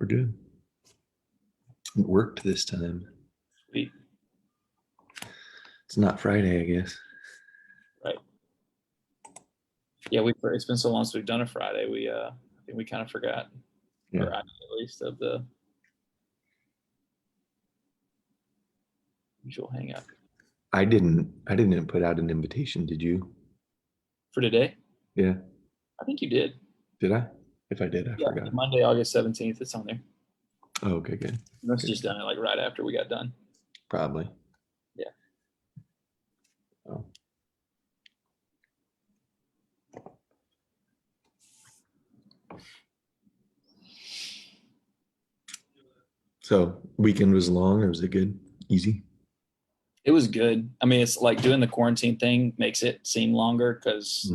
We're good. It worked this time. Sweet. It's not Friday, I guess. Right. Yeah, it's been so long since we've done a Friday. I think we kind of forgot, or I, at least, of the usual hangout I didn't put out an invitation, did you? for today. Yeah. I think you did. Did I? If I did, I Yeah, forgot. Monday, August 17th. It's on there. Oh, okay, good. You must have just done it like right after we got done. Probably. Yeah. Oh. So weekend was long, or was it good? Easy? It was good. I mean, it's like doing the quarantine thing makes it seem longer because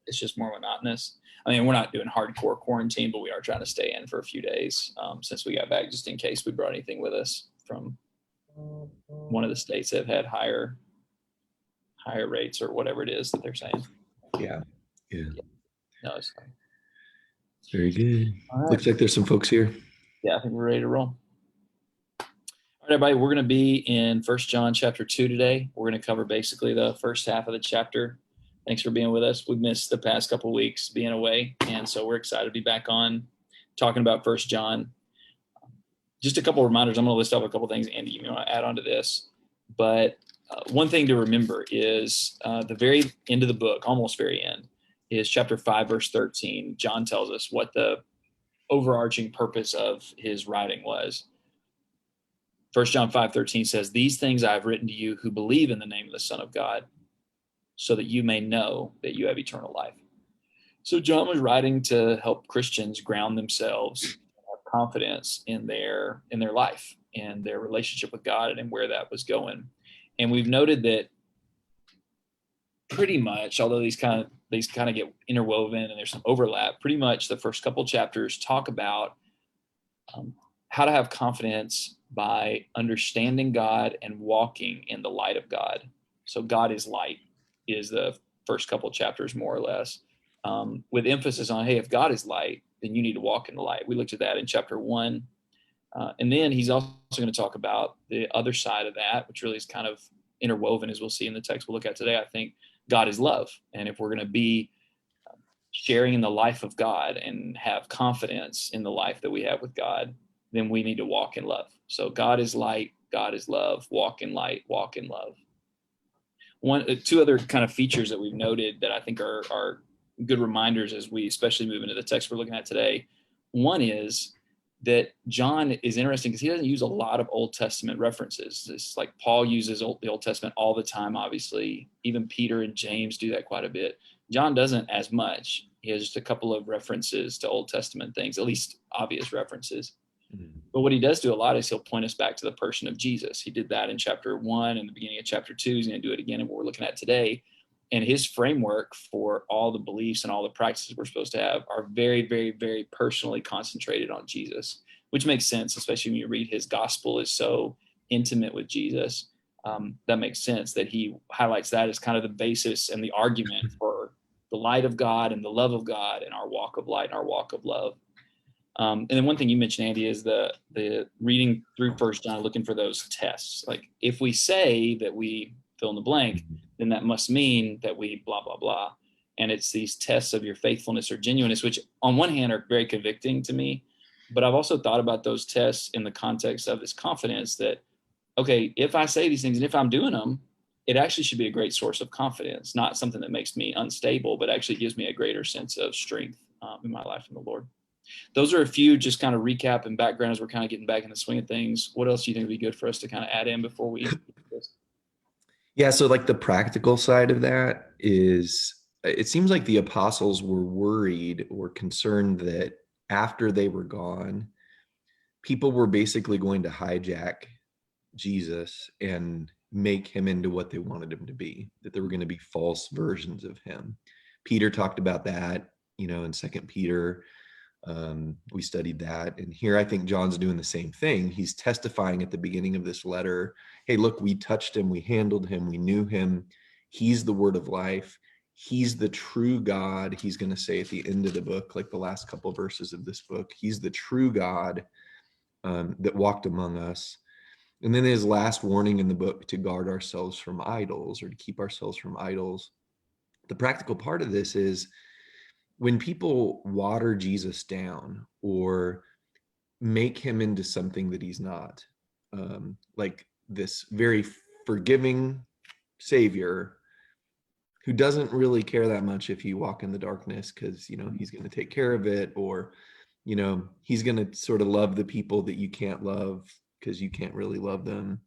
it's just more monotonous. I mean, we're not doing hardcore quarantine, but we are trying to stay in for a few days since we got back, just in case we brought anything with us from one of the states that have had higher rates or whatever it is that they're saying. Yeah. No, it's very good. all right. Looks like there's some folks here. Yeah, I think we're ready to roll. All right, everybody, we're going to be in 1 John chapter 2 today. We're going to cover basically the first half of the chapter. Thanks for being with us. We've missed the past couple of weeks being away, and so we're excited to be back on talking about 1 John. Just a couple of reminders. I'm going to list off a couple of things. Andy, you may want to add on to this. But one thing to remember is the very end of the book, almost very end, is chapter 5, verse 13. John tells us what the overarching purpose of his writing was. 1 John 5:13 says, "These things I have written to you who believe in the name of the Son of God, so that you may know that you have eternal life." So John was writing to help Christians ground themselves, have confidence in their life and their relationship with God and where that was going. And we've noted that pretty much, although these kind of get interwoven and there's some overlap, pretty much the first couple chapters talk about how to have confidence by understanding God and walking in the light of God. So God is light is the first couple chapters, more or less, with emphasis on, hey, if God is light, then you need to walk in the light. We looked at that in chapter 1. And then he's also going to talk about the other side of that, which really is kind of interwoven, as we'll see in the text we'll look at today. I think God is love. And if we're going to be sharing in the life of God and have confidence in the life that we have with God, then we need to walk in love. So God is light, God is love, walk in light, walk in love. Two other kind of features that we've noted that I think are good reminders as we especially move into the text we're looking at today. One is that John is interesting because he doesn't use a lot of Old Testament references. It's like Paul uses the Old Testament all the time, obviously. Even Peter and James do that quite a bit. John doesn't as much. He has just a couple of references to Old Testament things, at least obvious references. Mm-hmm. But what he does do a lot is he'll point us back to the person of Jesus. He did that in chapter 1 and the beginning of chapter 2. He's going to do it again in what we're looking at today. And his framework for all the beliefs and all the practices we're supposed to have are very, very, very personally concentrated on Jesus, which makes sense, especially when you read his gospel is so intimate with Jesus. That makes sense that he highlights that as kind of the basis and the argument for the light of God and the love of God and our walk of light and our walk of love. And then one thing you mentioned, Andy, is the reading through 1 John, looking for those tests. Like if we say that we fill in the blank, then that must mean that we blah, blah, blah. And it's these tests of your faithfulness or genuineness, which on one hand are very convicting to me. But I've also thought about those tests in the context of this confidence that, okay, if I say these things and if I'm doing them, it actually should be a great source of confidence, not something that makes me unstable, but actually gives me a greater sense of strength in my life in the Lord. Those are a few just kind of recap and background as we're kind of getting back in the swing of things. What else do you think would be good for us to kind of add in before we do this? Yeah, so like the practical side of that is it seems like the apostles were worried or concerned that after they were gone, people were basically going to hijack Jesus and make him into what they wanted him to be, that there were going to be false versions of him. Peter talked about that, in 2 Peter. We studied that. And here I think John's doing the same thing. He's testifying at the beginning of this letter, hey, look, we touched him, we handled him, we knew him. He's the word of life. He's the true God. He's going to say at the end of the book, like the last couple of verses of this book, he's the true God. that walked among us. And then his last warning in the book to guard ourselves from idols, or to keep ourselves from idols. The practical part of this is when people water Jesus down or make him into something that he's not, like this very forgiving savior who doesn't really care that much if you walk in the darkness, because he's going to take care of it, or he's going to sort of love the people that you can't love because you can't really love them.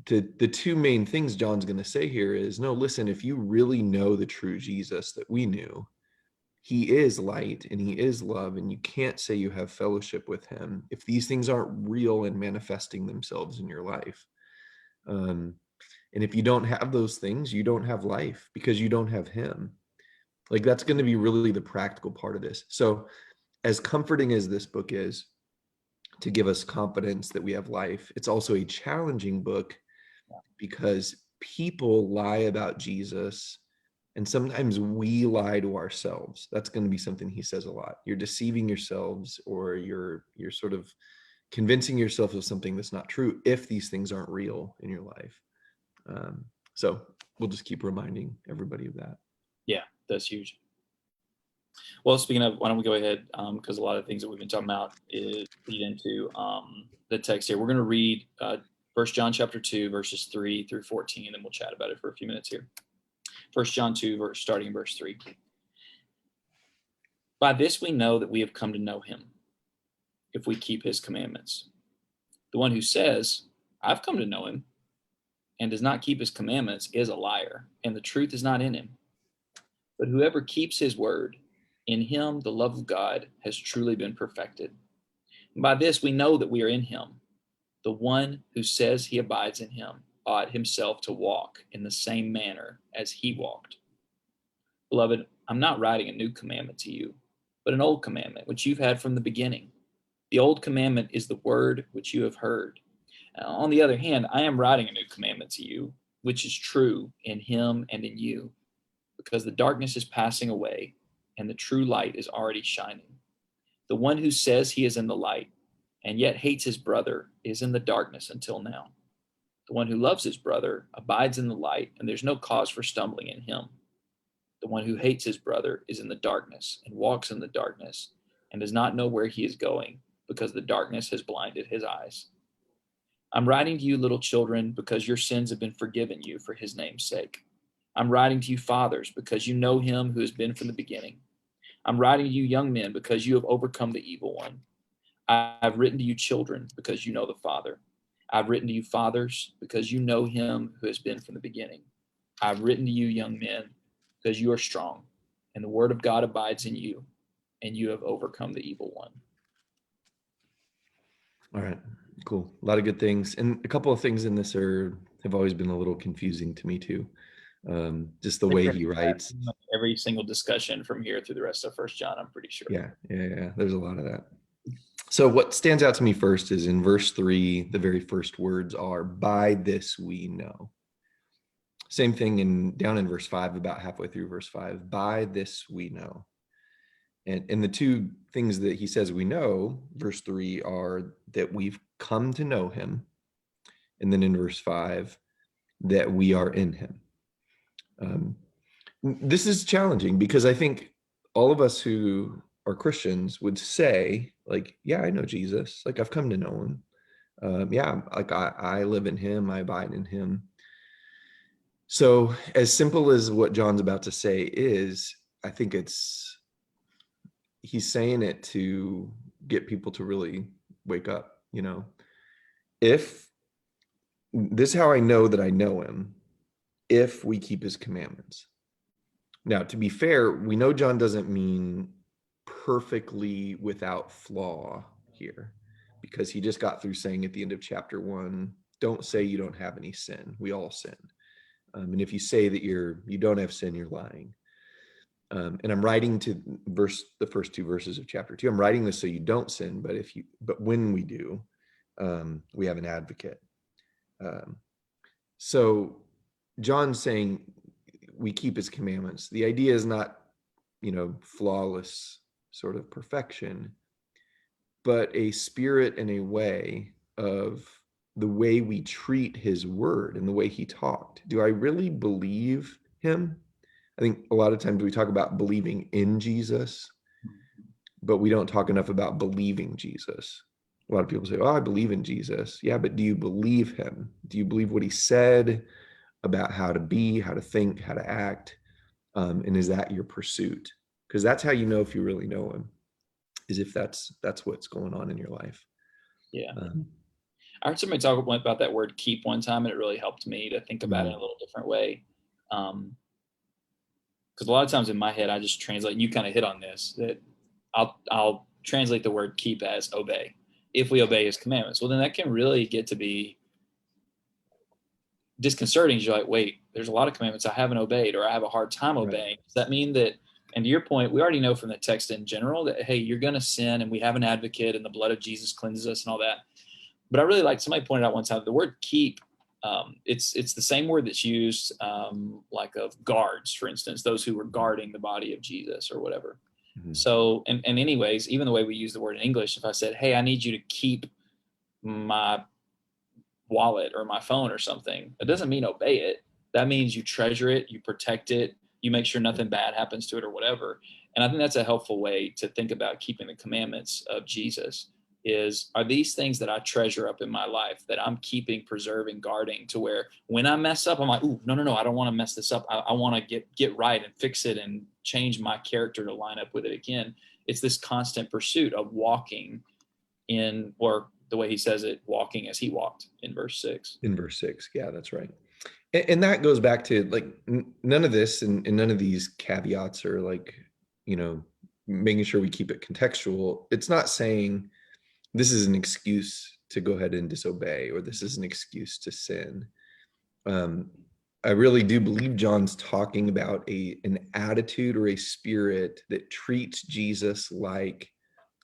The two main things John's going to say here is, no, listen, if you really know the true Jesus that we knew, he is light and he is love, and you can't say you have fellowship with him if these things aren't real and manifesting themselves in your life. And if you don't have those things, you don't have life because you don't have him. Like, that's going to be really the practical part of this. So as comforting as this book is to give us confidence that we have life, it's also a challenging book because people lie about Jesus, and sometimes we lie to ourselves. That's going to be something he says a lot. You're deceiving yourselves, or you're sort of convincing yourself of something that's not true if these things aren't real in your life. So we'll just keep reminding everybody of that. Yeah, that's huge. Well, speaking of, why don't we go ahead, because a lot of things that we've been talking about lead into the text here. We're going to read 1 John chapter 2, verses 3 through 14, and then we'll chat about it for a few minutes here. 1 John 2, starting in verse 3. By this we know that we have come to know him, if we keep his commandments. The one who says, I've come to know him, and does not keep his commandments is a liar, and the truth is not in him. But whoever keeps his word, in him the love of God has truly been perfected. And by this we know that we are in him. The one who says he abides in him ought himself to walk in the same manner as he walked. Beloved, I'm not writing a new commandment to you, but an old commandment which you've had from the beginning. The old commandment is the word which you have heard. On the other hand, I am writing a new commandment to you, which is true in him and in you, because the darkness is passing away and the true light is already shining. The one who says he is in the light and yet hates his brother is in the darkness until now. The one who loves his brother abides in the light, and there's no cause for stumbling in him. The one who hates his brother is in the darkness and walks in the darkness and does not know where he is going, because the darkness has blinded his eyes. I'm writing to you, little children, because your sins have been forgiven you for his name's sake. I'm writing to you, fathers, because you know him who has been from the beginning. I'm writing to you, young men, because you have overcome the evil one. I've written to you, children, because you know the Father. I've written to you, fathers, because you know him who has been from the beginning. I've written to you, young men, because you are strong, and the word of God abides in you, and you have overcome the evil one. All right, cool. A lot of good things. And a couple of things in this have always been a little confusing to me too. Just the way he writes. Every single discussion from here through the rest of 1 John, I'm pretty sure. Yeah. There's a lot of that. So what stands out to me first is in verse 3, the very first words are, by this we know. Same thing down in verse 5, about halfway through verse 5, by this we know. And the two things that he says we know, verse 3, are that we've come to know him. And then in verse 5, that we are in him. This is challenging because I think all of us who are Christians would say, like, yeah, I know Jesus. Like, I've come to know him. Yeah, like I live in him. I abide in him. So as simple as what John's about to say is, I think he's saying it to get people to really wake up. If this is how I know that I know him, if we keep his commandments. Now, to be fair, we know John doesn't mean perfectly without flaw here, because he just got through saying at the end of chapter 1, don't say you don't have any sin. We all sin. And if you say that you don't have sin, you're lying. And I'm writing to the first two verses of chapter 2. I'm writing this so you don't sin, but when we do, we have an advocate. So John's saying we keep his commandments. The idea is not, flawless sort of perfection. but a spirit and a way of the way we treat his word and the way he talked. Do I really believe him? I think a lot of times we talk about believing in Jesus, but we don't talk enough about believing Jesus. A lot of people say, "Oh, I believe in Jesus." Yeah, but do you believe him? Do you believe what he said about how to be, how to think, how to act? And is that your pursuit? Because that's how you know if you really know him, is if that's what's going on in your life. Yeah. Um, I heard somebody talk about that word keep one time, and it really helped me to think about it in a mm, little different way. Because a lot of times in my head, I just translate, and you kind of hit on this, that I'll translate the word keep as obey. If we obey his commandments, well, then that can really get to be disconcerting. You're like, wait, there's a lot of commandments I haven't obeyed, or I have a hard time right. obeying. Does that mean that, and to your point, we already know from the text in general that, hey, you're going to sin and we have an advocate and the blood of Jesus cleanses us and all that. But I really like, somebody pointed out one time, the word keep, it's the same word that's used, like of guards, for instance, those who were guarding the body of Jesus or whatever. Mhm. So, and anyways, even the way we use the word in English, if I said, hey, I need you to keep my wallet or my phone or something, it doesn't mean obey it. That means you treasure it, you protect it, you make sure nothing bad happens to it or whatever. And I think that's a helpful way to think about keeping the commandments of Jesus. Is, are these things that I treasure up in my life that I'm keeping, preserving, guarding, to where when I mess up, I'm like, ooh, no, I don't want to mess this up. I want to get right and fix it and change my character to line up with it again. It's this constant pursuit of walking in, or the way he says it, walking as he walked in verse 6. In verse 6. Yeah, that's right. And that goes back to like none of this and none of these caveats are like, you know, making sure we keep it contextual. It's not saying this is an excuse to go ahead and disobey, or this is an excuse to sin. Um, I really do believe John's talking about an attitude or a spirit that treats Jesus like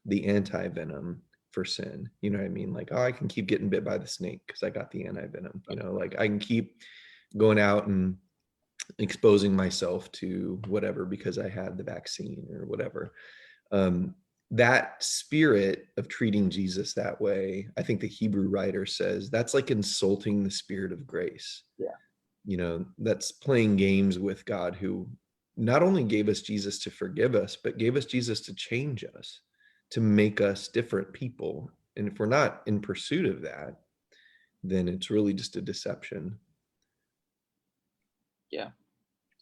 the anti-venom for sin. You know what I mean? Like, oh, I can keep getting bit by the snake because I got the anti-venom. You know, like I can keep going out and exposing myself to whatever because I had the vaccine or whatever. Um, that spirit of treating Jesus that way, I think the Hebrew writer says that's like insulting the spirit of grace. Yeah. You know, that's playing games with God, who not only gave us Jesus to forgive us, but gave us Jesus to change us, to make us different people. And if we're not in pursuit of that, then it's really just a deception. Yeah.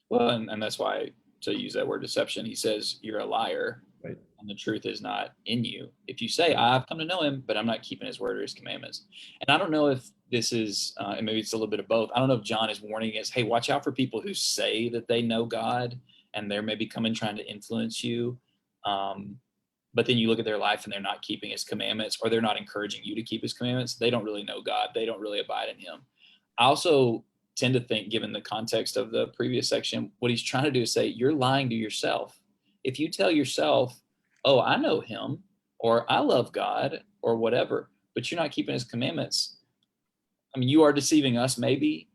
Well, and that's why, to use that word deception, he says you're a liar Right. and the truth is not in you. If you say, Right. I've come to know him, but I'm not keeping his word or his commandments. And I don't know if this is, and maybe it's a little bit of both. I don't know if John is warning us, hey, watch out for people who say that they know God and they're maybe coming trying to influence you. But then you look at their life and they're not keeping his commandments, or they're not encouraging you to keep his commandments. They don't really know God. They don't really abide in him. I also tend to think, given the context of the previous section, what he's trying to do is say, you're lying to yourself. If you tell yourself, oh, I know him, or I love God, or whatever, but you're not keeping his commandments, I mean, you are deceiving us, maybe,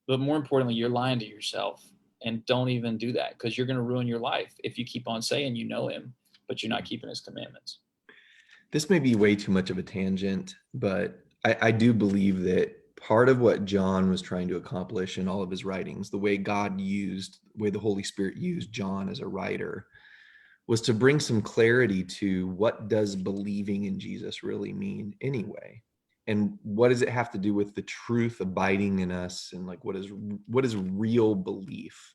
but more importantly, you're lying to yourself. And don't even do that, because you're going to ruin your life if you keep on saying you know him, but you're not keeping his commandments. This may be way too much of a tangent, but I do believe that part of what John was trying to accomplish in all of his writings, the way the way the Holy Spirit used John as a writer, was to bring some clarity to what does believing in Jesus really mean anyway? And what does it have to do with the truth abiding in us, and like what is real belief?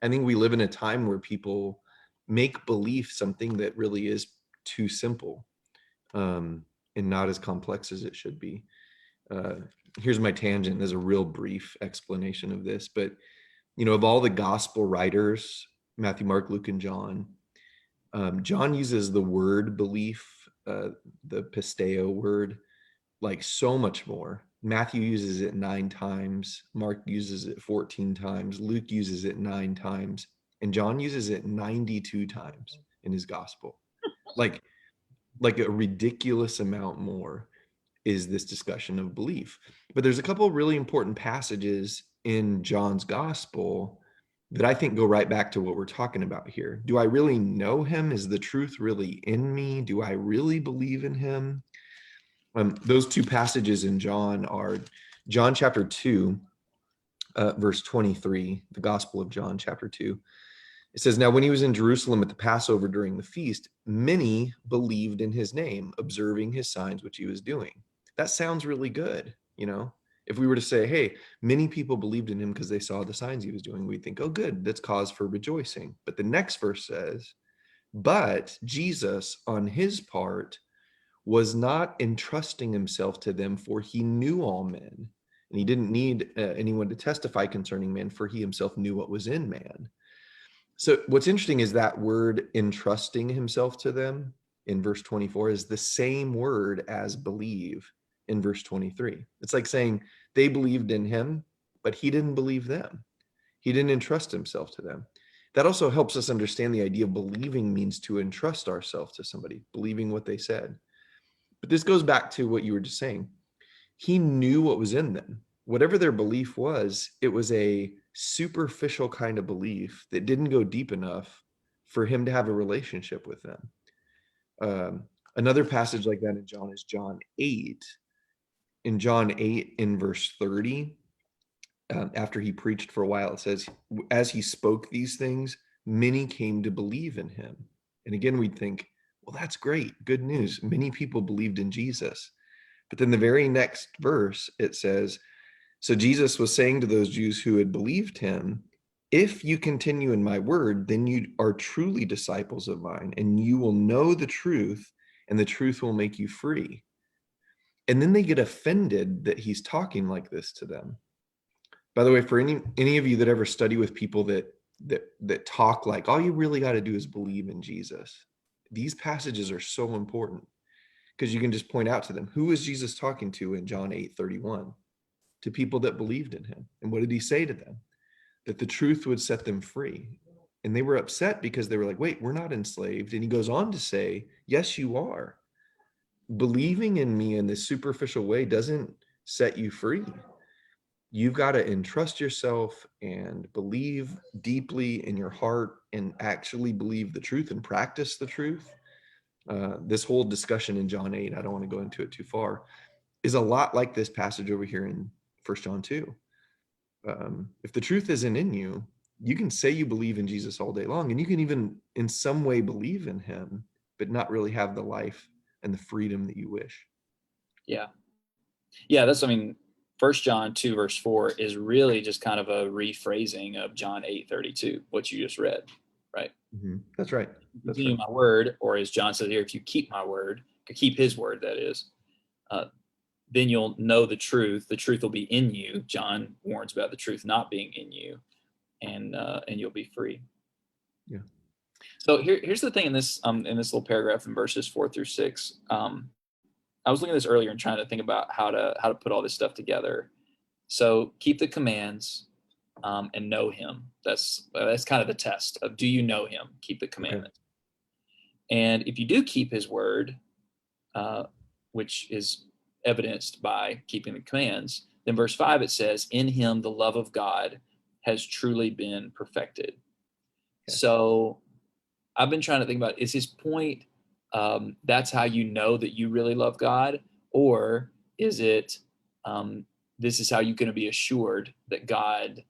I think we live in a time where people make belief something that really is too simple, and not as complex as it should be. Uh, Here's my tangent. There's a real brief explanation of this, but you know, of all the gospel writers, Matthew, Mark, Luke, and John, John uses the word belief, the pisteo word, like so much more. Matthew uses it 9 times, Mark uses it 14 times, Luke uses it 9 times, and John uses it 92 times in his gospel. Like, like a ridiculous amount more is this discussion of belief. But there's a couple of really important passages in John's gospel that I think go right back to what we're talking about here. Do I really know him? Is the truth really in me? Do I really believe in him? Those two passages in John are John chapter 2, verse 23, the Gospel of John chapter 2. It says, "Now when he was in Jerusalem at the Passover during the feast, many believed in his name, observing his signs which he was doing." That sounds really good, you know? If we were to say, hey, many people believed in him because they saw the signs he was doing, we'd think, oh, good, that's cause for rejoicing. But the next verse says, "But Jesus, on his part, was not entrusting himself to them, for he knew all men. And he didn't need anyone to testify concerning men, for he himself knew what was in man." So what's interesting is that word entrusting himself to them in verse 24 is the same word as believe in verse 23. It's like saying they believed in him, but he didn't believe them. He didn't entrust himself to them. That also helps us understand the idea of believing means to entrust ourselves to somebody, believing what they said. But this goes back to what you were just saying. He knew what was in them. Whatever their belief was, it was a superficial kind of belief that didn't go deep enough for him to have a relationship with them. Another passage like that in John is John 8. In John 8, in verse 30, after he preached for a while, it says, "As he spoke these things, many came to believe in him." And again, we'd think, well, that's great. Good news. Many people believed in Jesus. But then the very next verse, it says, "So Jesus was saying to those Jews who had believed him, 'If you continue in my word, then you are truly disciples of mine, and you will know the truth, and the truth will make you free.'" And then they get offended that he's talking like this to them. By the way, for any of you that ever study with people that talk like all you really got to do is believe in Jesus, these passages are so important because you can just point out to them, who is Jesus talking to in John 8:31? To people that believed in him. And what did he say to them? That the truth would set them free. And they were upset because they were like, wait, we're not enslaved. And he goes on to say, yes, you are. Believing in me in this superficial way doesn't set you free. You've got to entrust yourself and believe deeply in your heart and actually believe the truth and practice the truth. This whole discussion in John 8, I don't want to go into it too far, is a lot like this passage over here in 1 John 2. If the truth isn't in you, you can say you believe in Jesus all day long, and you can even in some way believe in him, but not really have the life and the freedom that you wish. Yeah. Yeah, that's, I mean, 1 John 2, verse 4 is really just kind of a rephrasing of John 8:32, what you just read, right? Mm-hmm. That's right. That's Continue right. my word, or as John says here, if you keep my word, keep his word, that is, then you'll know the truth. The truth will be in you. John warns about the truth not being in you, and you'll be free. Yeah. So here's the thing in this little paragraph in verses 4-6. I was looking at this earlier and trying to think about how to put all this stuff together. So keep the commands and know him. That's kind of the test of, do you know him? Keep the commandments. Okay. And if you do keep his word, which is evidenced by keeping the commands, then verse 5, it says, "In him the love of God has truly been perfected." Okay. So I've been trying to think about, is his point that's how you know that you really love God? Or is it this is how you're going to be assured that God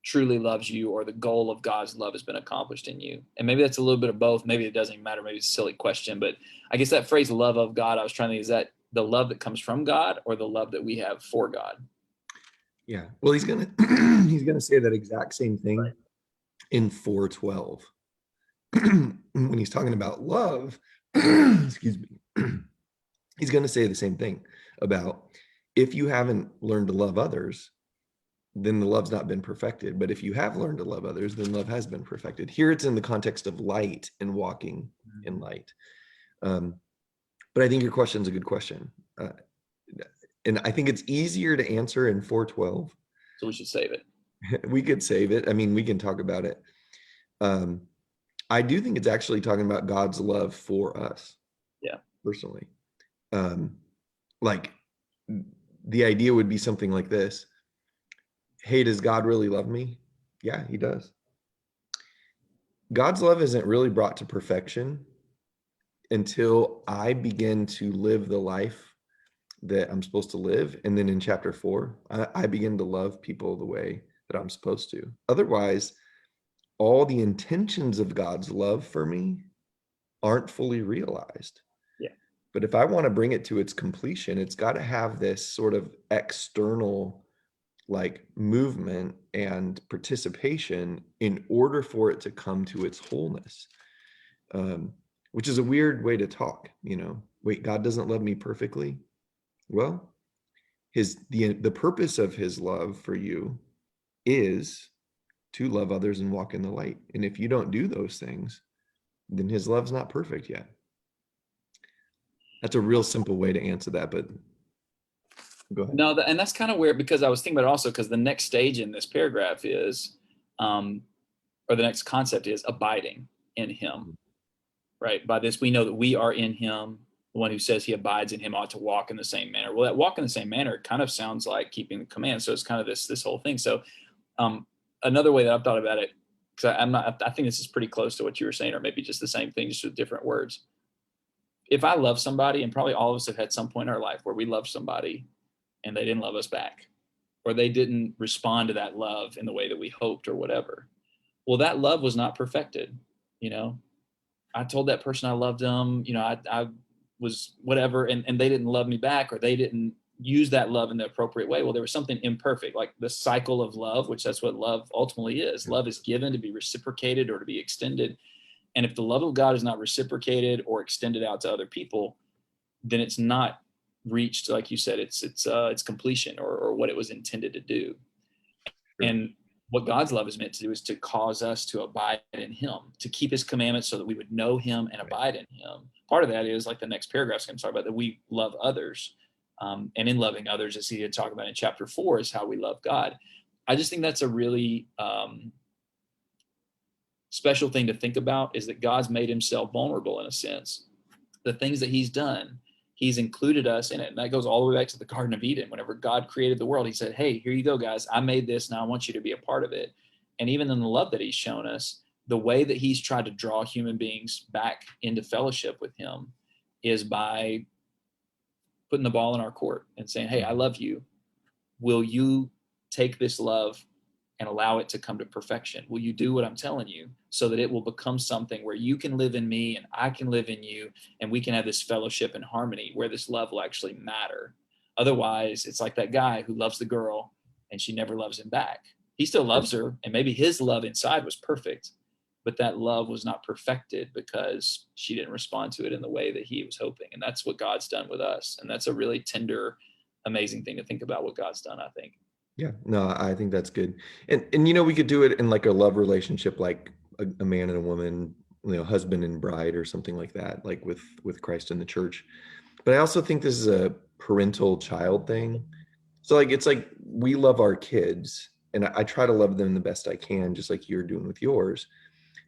truly loves you, or the goal of God's love has been accomplished in you? And maybe that's a little bit of both. Maybe it doesn't even matter. Maybe it's a silly question. But I guess that phrase, love of God, I was trying to think, is that the love that comes from God or the love that we have for God? Yeah. Well, he's gonna say that exact same thing, right, in 4:12. When he's talking about love, excuse me, he's going to say the same thing about, if you haven't learned to love others, then the love's not been perfected. But if you have learned to love others, then love has been perfected. Here it's in the context of light and walking in light. But I think your question's a good question. And I think it's easier to answer in 4:12. So we should save it. We could save it. I mean, we can talk about it. I do think it's actually talking about God's love for us. Yeah. Personally. Like the idea would be something like this. Hey, does God really love me? Yeah, he does. God's love isn't really brought to perfection until I begin to live the life that I'm supposed to live. And then in chapter 4, I begin to love people the way that I'm supposed to. Otherwise, all the intentions of God's love for me aren't fully realized. Yeah. But if I want to bring it to its completion, it's got to have this sort of external like movement and participation in order for it to come to its wholeness. Which is a weird way to talk, wait, God doesn't love me perfectly. Well, the purpose of his love for you is to love others and walk in the light. And if you don't do those things, then his love's not perfect yet. That's a real simple way to answer that, but go ahead. No, and that's kind of weird because I was thinking about it also because the next stage in this paragraph is, or the next concept is abiding in him, right? By this, we know that we are in him. The one who says he abides in him ought to walk in the same manner. Well, that walk in the same manner kind of sounds like keeping the command. So it's kind of this whole thing. So another way that I've thought about it, because I think this is pretty close to what you were saying, or maybe just the same thing, just with different words. If I love somebody, and probably all of us have had some point in our life where we loved somebody and they didn't love us back, or they didn't respond to that love in the way that we hoped or whatever. Well, that love was not perfected. I told that person I loved them, I was whatever, and they didn't love me back, or they didn't use that love in the appropriate way. Well, there was something imperfect, like the cycle of love, which that's what love ultimately is. Love is given to be reciprocated or to be extended. And if the love of God is not reciprocated or extended out to other people, then it's not reached, like you said, it's completion or what it was intended to do. Sure. And what God's love is meant to do is to cause us to abide in him, to keep his commandments so that we would know him and abide in him. Part of that is, like the next paragraph is going to talk about, that we love others. And in loving others, as he had talked about in chapter 4, is how we love God. I just think that's a really special thing to think about, is that God's made himself vulnerable in a sense. The things that he's done, he's included us in it. And that goes all the way back to the Garden of Eden. Whenever God created the world, he said, hey, here you go, guys. I made this. Now I want you to be a part of it. And even in the love that he's shown us, the way that he's tried to draw human beings back into fellowship with him is by putting the ball in our court and saying, hey, I love you. Will you take this love and allow it to come to perfection? Will you do what I'm telling you, so that it will become something where you can live in me and I can live in you, and we can have this fellowship and harmony where this love will actually matter? Otherwise, it's like that guy who loves the girl and she never loves him back. He still loves her, and maybe his love inside was perfect, but that love was not perfected because she didn't respond to it in the way that he was hoping. And that's what God's done with us. And that's a really tender, amazing thing to think about, what God's done, I think. Yeah, no, I think that's good. And we could do it in like a love relationship, like a man and a woman, husband and bride, or something like that, like with Christ and the church. But I also think this is a parental child thing. So like, it's like we love our kids, and I try to love them the best I can, just like you're doing with yours.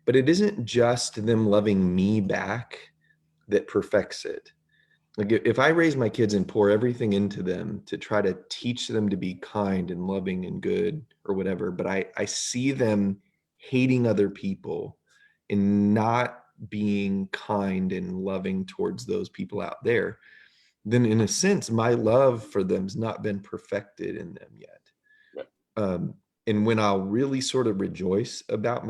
But it isn't just them loving me back that perfects it. Like if I raise my kids and pour everything into them to try to teach them to be kind and loving and good or whatever, but I see them hating other people and not being kind and loving towards those people out there, then in a sense, my love for them's not been perfected in them yet. Right. And when I'll really sort of rejoice about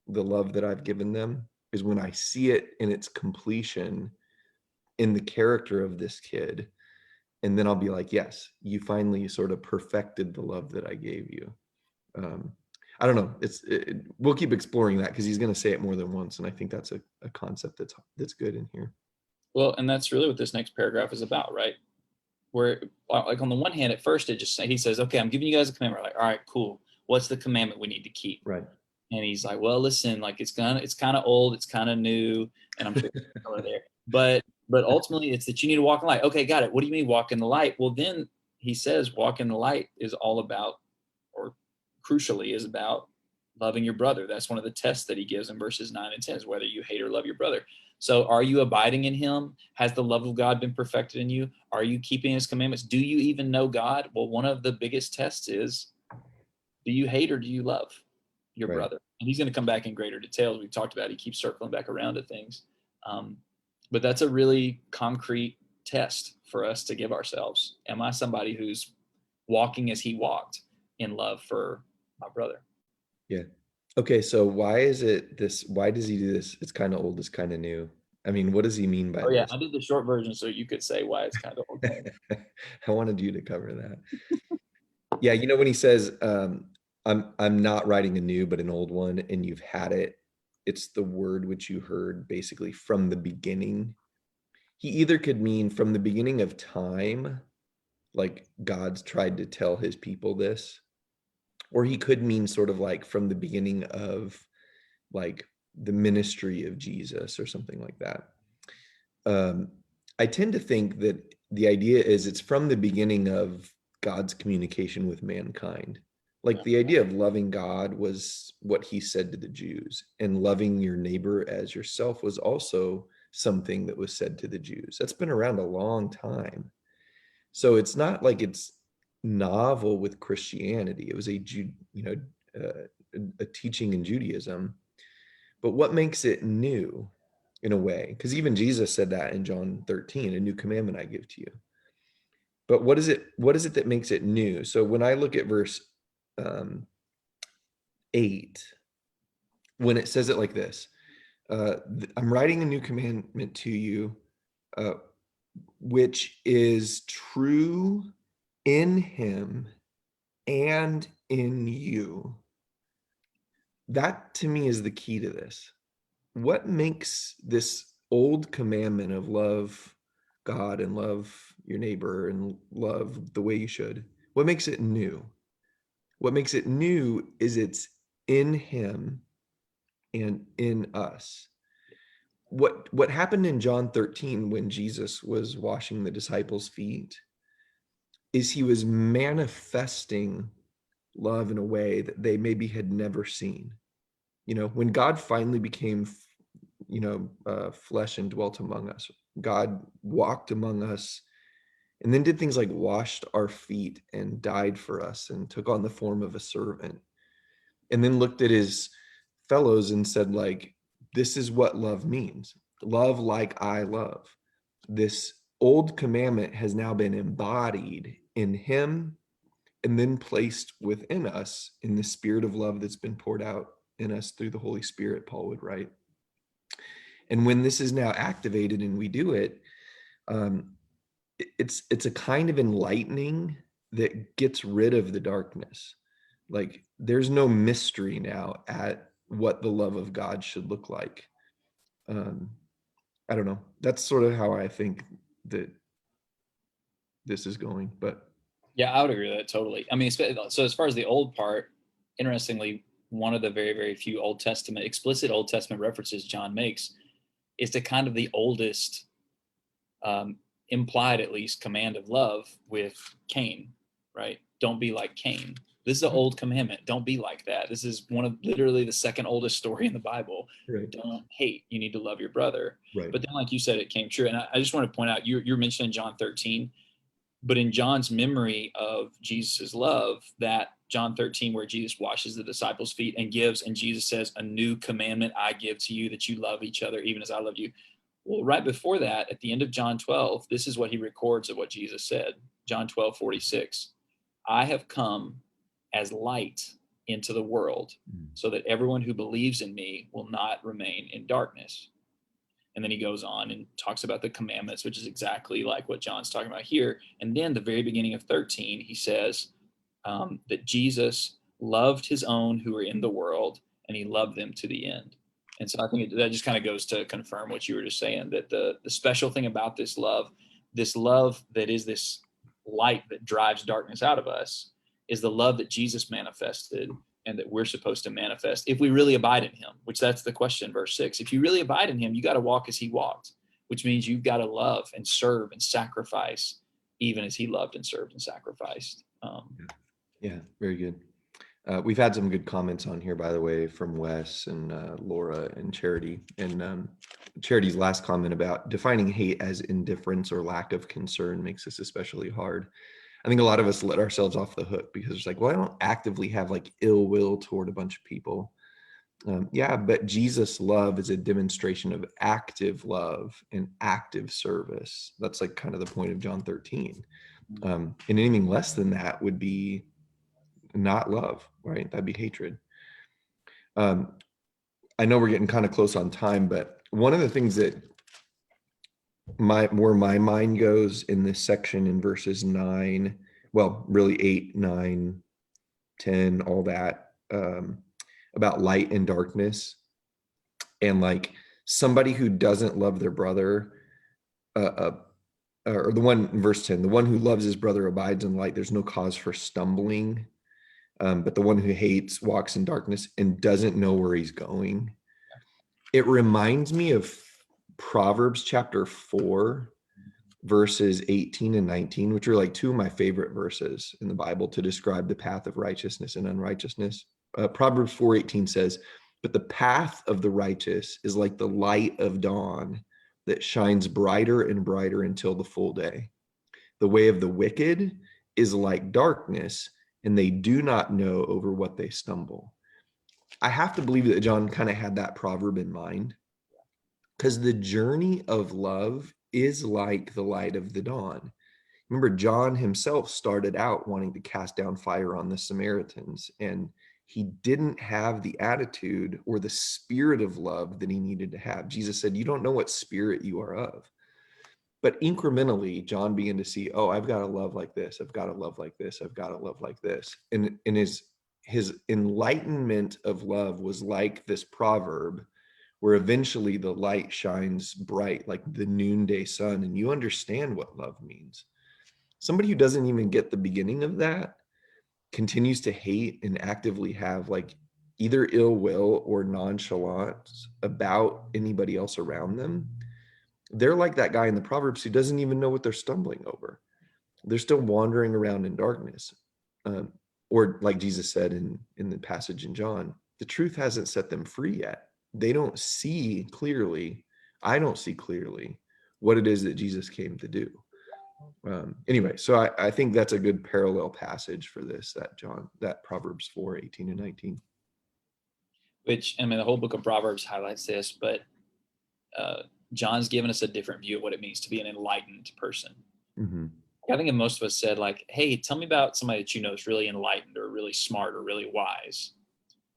the love that I've given them is when I see it in its completion in the character of this kid. And then I'll be like, yes, you finally sort of perfected the love that I gave you. I don't know. We'll keep exploring that, because he's going to say it more than once. And I think that's a concept that's good in here. Well, and that's really what this next paragraph is about, right? Where, like, on the one hand, at first he says, okay, I'm giving you guys a commandment. We're like, all right, cool. What's the commandment we need to keep? Right. And he's like, well, listen, like it's kind of old, it's kind of new, and I'm sure over there. But ultimately, it's that you need to walk in the light. Okay, got it. What do you mean walk in the light? Well, then he says walk in the light is all about, or crucially is about, loving your brother. That's one of the tests that he gives in verses 9 and 10, is whether you hate or love your brother. So are you abiding in him? Has the love of God been perfected in you? Are you keeping his commandments? Do you even know God? Well, one of the biggest tests is, do you hate or do you love? your Right. brother. And he's going to come back in greater details. We've talked about, he keeps circling back around to things. But that's a really concrete test for us to give ourselves. Am I somebody who's walking as he walked in love for my brother? Yeah. Okay, so why does he do this? It's kind of old, it's kind of new. I mean, what does he mean by Oh yeah, this? I did the short version so you could say why it's kind of old. I wanted you to cover that. Yeah, when he says, I'm not writing a new, but an old one, and you've had it, it's the word which you heard basically from the beginning. He either could mean from the beginning of time, like God's tried to tell his people this, or he could mean sort of like from the beginning of like the ministry of Jesus or something like that. Um, I tend to think that the idea is it's from the beginning of God's communication with mankind. Like the idea of loving God was what he said to the Jews, and loving your neighbor as yourself was also something that was said to the Jews. That's been around a long time. So it's not like it's novel with Christianity. It was a teaching in Judaism. But what makes it new in a way? Because even Jesus said that in John 13, a new commandment I give to you. But what is it? What is it that makes it new? So when I look at verse 8, when it says it like this, I'm writing a new commandment to you, uh, which is true in him and in you. That to me is the key to this. What makes this old commandment of love God and love your neighbor and love the way you should, what makes it new? What makes it new is it's in him and in us. What happened in John 13 when Jesus was washing the disciples' feet is he was manifesting love in a way that they maybe had never seen. When God finally became flesh and dwelt among us, God walked among us and then did things like washed our feet and died for us and took on the form of a servant, and then looked at his fellows and said, like, this is what love means. Love like I love. This old commandment has now been embodied in him and then placed within us in the spirit of love that's been poured out in us through the Holy Spirit, Paul would write. And when this is now activated and we do it, it's a kind of enlightening that gets rid of the darkness. Like there's no mystery now at what the love of God should look like. I don't know. That's sort of how I think that this is going, but Yeah, I would agree with that totally. I mean, so as far as the old part, interestingly, one of the very, very few explicit Old Testament references John makes is to kind of the oldest, implied at least, command of love with Cain, right? Don't be like Cain. This is an old commandment. Don't be like that. This is one of literally the second oldest story in the Bible. right. Don't hate. You need to love your brother. Right. But then, like you said, it came true. And I just want to point out, you're mentioning John 13. But in John's memory of Jesus's love, that John 13, where Jesus washes the disciples' feet and Jesus says, a new commandment I give to you, that you love each other, even as I loved you. Well, right before that, at the end of John 12, this is what he records of what Jesus said. John 12:46. I have come as light into the world so that everyone who believes in me will not remain in darkness. And then he goes on and talks about the commandments, which is exactly like what John's talking about here. And then the very beginning of 13, he says that Jesus loved his own who were in the world, and he loved them to the end. And so I think that just kind of goes to confirm what you were just saying, that the special thing about this love that is this light that drives darkness out of us, is the love that Jesus manifested and that we're supposed to manifest if we really abide in him, which that's the question, verse 6. If you really abide in him, you got to walk as he walked, which means you've got to love and serve and sacrifice even as he loved and served and sacrificed. Yeah, very good. We've had some good comments on here, by the way, from Wes and Laura and Charity. And Charity's last comment about defining hate as indifference or lack of concern makes this especially hard. I think a lot of us let ourselves off the hook because it's like, well, I don't actively have like ill will toward a bunch of people. Yeah, but Jesus' love is a demonstration of active love and active service. That's like kind of the point of John 13. And anything less than that would be not love, right? That'd be hatred. I know we're getting kind of close on time, but one of the things that where my mind goes in this section in verses 9, well, really 8, 9, 10, all that, about light and darkness, and like somebody who doesn't love their brother, or the one in verse 10, the one who loves his brother abides in light, there's no cause for stumbling. But the one who hates walks in darkness and doesn't know where he's going. It reminds me of Proverbs chapter 4, verses 18 and 19, which are like two of my favorite verses in the Bible to describe the path of righteousness and unrighteousness. Proverbs 4:18 says, "But the path of the righteous is like the light of dawn that shines brighter and brighter until the full day. The way of the wicked is like darkness, and they do not know over what they stumble." I have to believe that John kind of had that proverb in mind, because the journey of love is like the light of the dawn. Remember, John himself started out wanting to cast down fire on the Samaritans, and he didn't have the attitude or the spirit of love that he needed to have. Jesus said, "You don't know what spirit you are of." But incrementally, John began to see, oh, I've got to love like this. I've got to love like this. I've got to love like this. And his enlightenment of love was like this proverb, where eventually the light shines bright like the noonday sun, and you understand what love means. Somebody who doesn't even get the beginning of that continues to hate and actively have like either ill will or nonchalance about anybody else around them. They're like that guy in the Proverbs who doesn't even know what they're stumbling over. They're still wandering around in darkness. Or like Jesus said in the passage in John, the truth hasn't set them free yet. They don't see clearly. I don't see clearly what it is that Jesus came to do. Anyway, so I think that's a good parallel passage for this, that Proverbs 4:18 and 19. Which, I mean, the whole book of Proverbs highlights this, but John's given us a different view of what it means to be an enlightened person. Mm-hmm. I think if most of us said, like, hey, tell me about somebody that you know is really enlightened or really smart or really wise,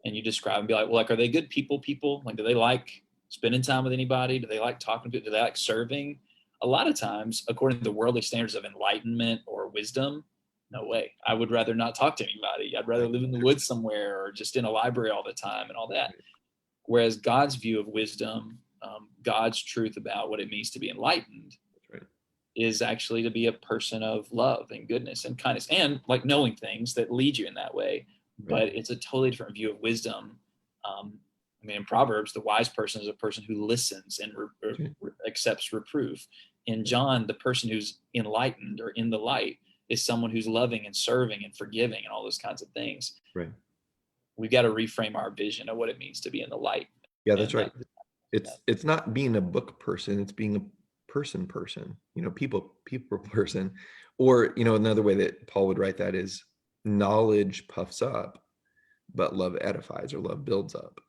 and you describe and be like, well, like, are they good people? Like, do they like spending time with anybody? Do they like talking to people? Do they like serving? A lot of times, according to the worldly standards of enlightenment or wisdom, no way. I would rather not talk to anybody. I'd rather live in the woods somewhere or just in a library all the time and all that. Whereas God's view of wisdom, God's truth about what it means to be enlightened, right, is actually to be a person of love and goodness and kindness and like knowing things that lead you in that way. right. But it's a totally different view of wisdom. I mean, in Proverbs, the wise person is a person who listens and accepts reproof. In John, the person who's enlightened or in the light is someone who's loving and serving and forgiving and all those kinds of things. Right. We've got to reframe our vision of what it means to be in the light. Yeah, that's right. It's not being a book person, it's being a person, people person. Or, another way that Paul would write that is knowledge puffs up, but love edifies, or love builds up.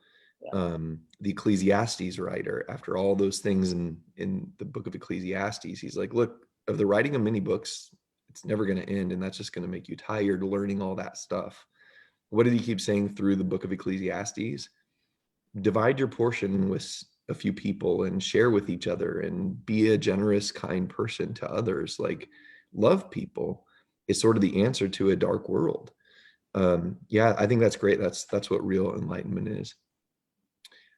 Yeah. The Ecclesiastes writer, after all those things in the book of Ecclesiastes, he's like, look, of the writing of many books, it's never going to end, and that's just going to make you tired learning all that stuff. What did he keep saying through the book of Ecclesiastes? Divide your portion with a few people and share with each other and be a generous, kind person to others. Like, love people is sort of the answer to a dark world. Yeah, I think that's great. That's what real enlightenment is.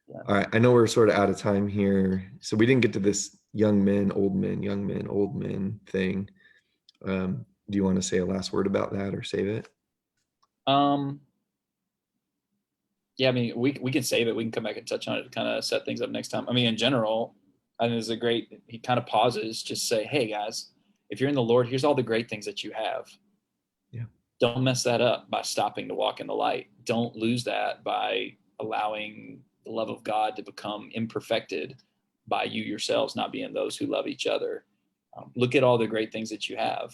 Yeah. All right, I know we're sort of out of time here, so we didn't get to this young men, old men thing. Do you want to say a last word about that or save it? Yeah, I mean, we can save it. We can come back and touch on it to kind of set things up next time. I mean, in general, I think he kind of pauses, just say, hey guys, if you're in the Lord, here's all the great things that you have. Yeah. Don't mess that up by stopping to walk in the light. Don't lose that by allowing the love of God to become imperfected by you yourselves not being those who love each other. Look at all the great things that you have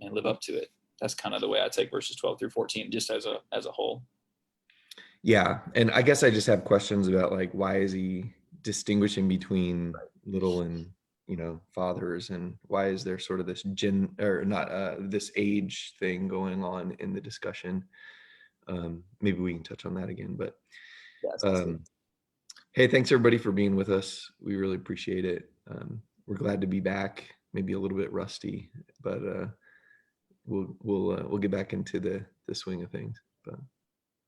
and live up to it. That's kind of the way I take verses 12 through 14, just as a whole. Yeah, and I guess I just have questions about like why is he distinguishing between little and fathers, and why is there sort of this this age thing going on in the discussion? Maybe we can touch on that again, but Yeah, sounds good. hey, thanks everybody for being with us. We really appreciate it. We're glad to be back. Maybe a little bit rusty, but we'll get back into the swing of things. But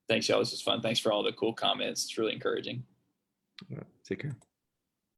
Thanks, y'all. This was fun. Thanks for all the cool comments. It's really encouraging. take care.